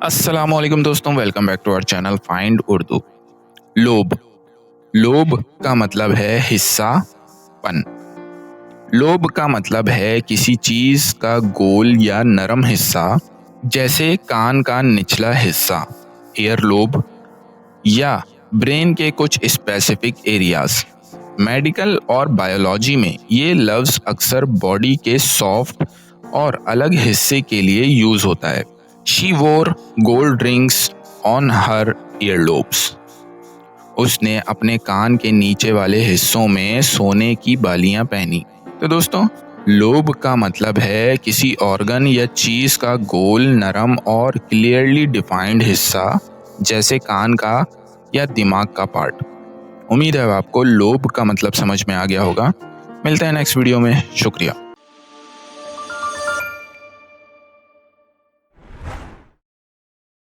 अस्सलामुअलैकुम दोस्तों, welcome back to our channel find Urdu. लोब। लोब का मतलब है हिस्सापन। लोब का मतलब है किसी चीज का गोल या नरम हिस्सा, जैसे कान का निचला हिस्सा, ईयर लोब, या ब्रेन के कुछ स्पेसिफिक एरियाज। मेडिकल और बायोलॉजी में ये लफ्ज अक्सर बॉडी के सॉफ्ट और अलग हिस्से के लिए यूज होता है। She wore gold rings on her earlobes. उसने अपने कान के नीचे वाले हिस्सों में सोने की बालियां पहनी। तो दोस्तों, लोब का मतलब है किसी ऑर्गन या चीज का गोल, नरम और क्लियरली डिफाइंड हिस्सा, जैसे कान का या दिमाग का पार्ट। उम्मीद है आपको लोब का मतलब समझ में आ गया होगा। मिलते हैं नेक्स्ट वीडियो में। शुक्रिया।